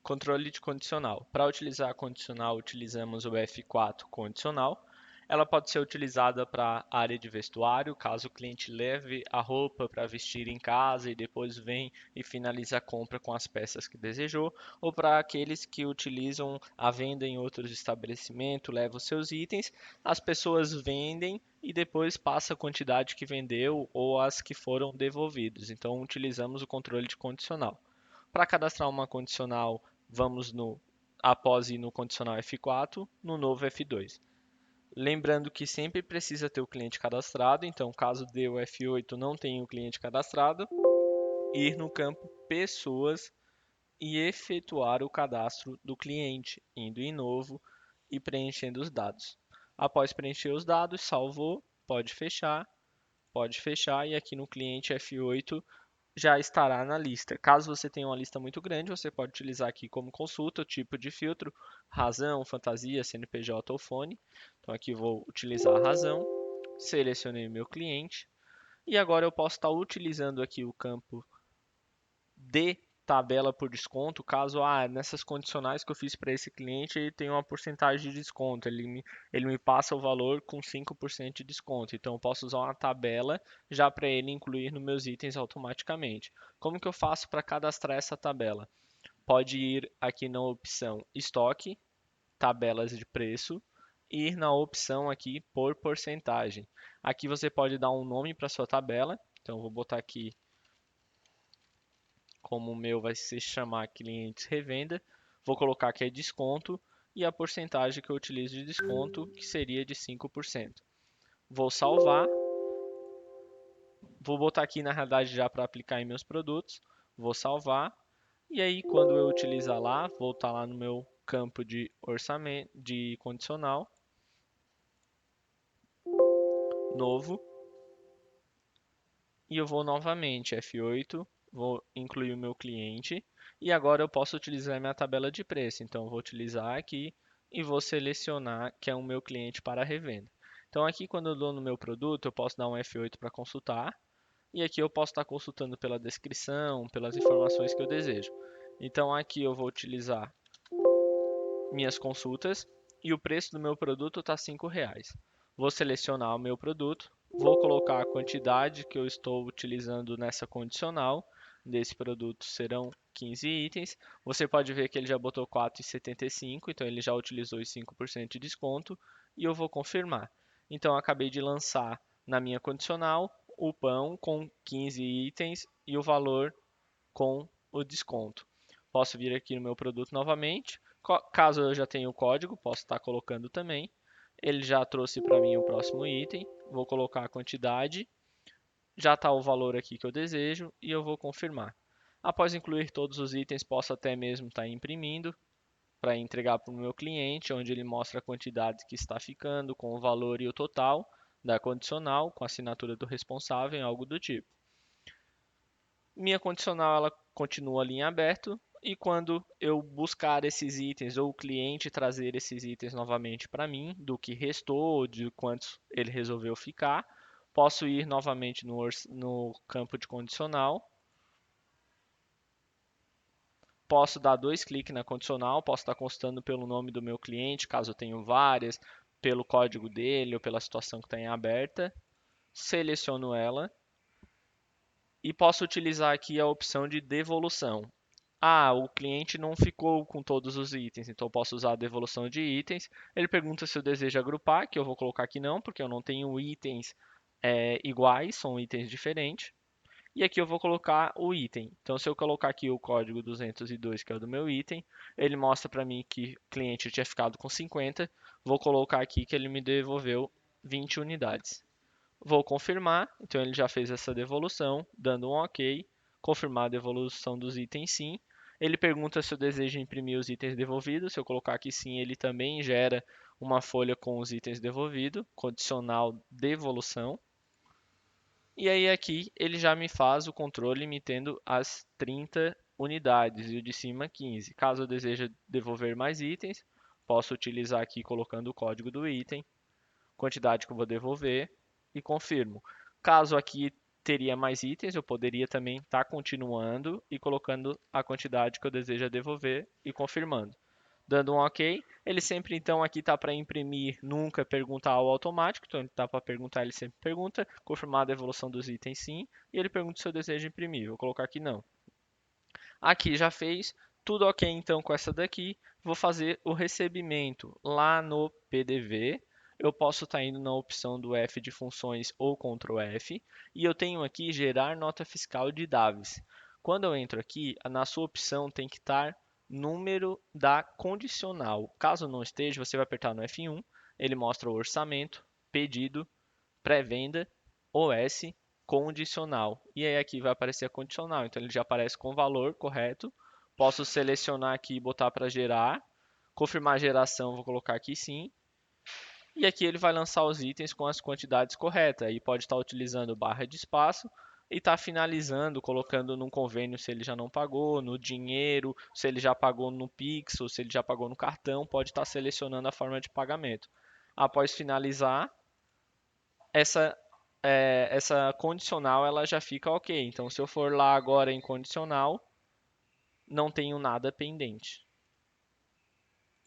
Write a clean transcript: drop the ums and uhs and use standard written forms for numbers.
Controle de condicional. Para utilizar a condicional, utilizamos o F4 condicional. Ela pode ser utilizada para a área de vestuário, caso o cliente leve a roupa para vestir em casa e depois vem e finaliza a compra com as peças que desejou, ou para aqueles que utilizam a venda em outros estabelecimentos, levam seus itens, as pessoas vendem e depois passa a quantidade que vendeu ou as que foram devolvidos. Então, utilizamos o controle de condicional. Para cadastrar uma condicional, vamos após ir no condicional F4, no novo F2. Lembrando que sempre precisa ter o cliente cadastrado, então caso dê o F8 não tenha o cliente cadastrado, ir no campo Pessoas e efetuar o cadastro do cliente, indo em novo e preenchendo os dados. Após preencher os dados, salvou, pode fechar e aqui no cliente F8 já estará na lista. Caso você tenha uma lista muito grande, você pode utilizar aqui como consulta o tipo de filtro, razão, fantasia, CNPJ ou fone. Então aqui vou utilizar a razão, selecionei meu cliente e agora eu posso estar utilizando aqui o campo de tabela por desconto, caso nessas condicionais que eu fiz para esse cliente ele tem uma porcentagem de desconto, ele me passa o valor com 5% de desconto, então eu posso usar uma tabela já para ele incluir nos meus itens automaticamente. Como que eu faço para cadastrar essa tabela? Pode ir aqui na opção estoque, tabelas de preço, e ir na opção aqui por porcentagem. Aqui você pode dar um nome para sua tabela, então eu vou botar aqui como o meu vai se chamar clientes revenda, vou colocar que é desconto e a porcentagem que eu utilizo de desconto, que seria de 5%. Vou salvar, vou botar aqui na realidade já para aplicar em meus produtos, vou salvar e aí quando eu utilizar lá, voltar lá no meu campo de orçamento, de condicional, novo, e eu vou novamente F8, vou incluir o meu cliente e agora eu posso utilizar a minha tabela de preço. Então eu vou utilizar aqui e vou selecionar que é o meu cliente para revenda. Então aqui quando eu dou no meu produto, eu posso dar um F8 para consultar e aqui eu posso estar consultando pela descrição, pelas informações que eu desejo. Então aqui eu vou utilizar minhas consultas e o preço do meu produto está R$ 5. Vou selecionar o meu produto, vou colocar a quantidade que eu estou utilizando nessa condicional. Desse produto serão 15 itens. Você pode ver que ele já botou 4,75, então ele já utilizou os 5% de desconto e eu vou confirmar. Então, eu acabei de lançar na minha condicional o pão com 15 itens e o valor com o desconto. Posso vir aqui no meu produto novamente. Caso eu já tenha o código, posso estar colocando também. Ele já trouxe para mim o próximo item. Vou colocar a quantidade. Já está o valor aqui que eu desejo e eu vou confirmar. Após incluir todos os itens, posso até mesmo estar imprimindo para entregar para o meu cliente, onde ele mostra a quantidade que está ficando, com o valor e o total da condicional, com a assinatura do responsável, algo do tipo. Minha condicional ela continua ali em aberto e quando eu buscar esses itens ou o cliente trazer esses itens novamente para mim, do que restou, de quantos ele resolveu ficar, posso ir novamente no campo de condicional, posso dar dois cliques na condicional, posso estar consultando pelo nome do meu cliente, caso eu tenha várias, pelo código dele ou pela situação que está em aberta, seleciono ela e posso utilizar aqui a opção de devolução. O cliente não ficou com todos os itens, então eu posso usar a devolução de itens. Ele pergunta se eu desejo agrupar, que eu vou colocar que não, porque eu não tenho itens iguais, são itens diferentes. E aqui eu vou colocar o item. Então, se eu colocar aqui o código 202, que é o do meu item, ele mostra para mim que o cliente tinha ficado com 50. Vou colocar aqui que ele me devolveu 20 unidades. Vou confirmar, então ele já fez essa devolução, dando um OK, confirmar a devolução dos itens sim. Ele pergunta se eu desejo imprimir os itens devolvidos, se eu colocar aqui sim, ele também gera uma folha com os itens devolvidos, condicional devolução. E aí aqui ele já me faz o controle me tendo as 30 unidades e o de cima 15. Caso eu deseje devolver mais itens, posso utilizar aqui colocando o código do item, quantidade que eu vou devolver e confirmo. Caso aqui teria mais itens, eu poderia também estar continuando e colocando a quantidade que eu desejo devolver e confirmando. Dando um OK, ele sempre então aqui está para imprimir, nunca perguntar ao automático, então ele está para perguntar, ele sempre pergunta, confirmada a evolução dos itens sim, e ele pergunta se eu desejo imprimir, vou colocar aqui não. Aqui já fez, tudo ok então com essa daqui. Vou fazer o recebimento lá no PDV. Eu posso estar indo na opção do F de funções ou Ctrl F. E eu tenho aqui gerar nota fiscal de Davis. Quando eu entro aqui, na sua opção tem que estar número da condicional. Caso não esteja, você vai apertar no F1. Ele mostra o orçamento, pedido, pré-venda, OS, condicional. E aí aqui vai aparecer a condicional. Então ele já aparece com o valor correto. Posso selecionar aqui e botar para gerar. Confirmar a geração, vou colocar aqui sim. E aqui ele vai lançar os itens com as quantidades corretas. Aí pode estar utilizando barra de espaço e está finalizando, colocando num convênio se ele já não pagou, no dinheiro, se ele já pagou no Pix ou se ele já pagou no cartão, pode estar selecionando a forma de pagamento. Após finalizar, essa essa condicional ela já fica ok. Então, se eu for lá agora em condicional, não tenho nada pendente.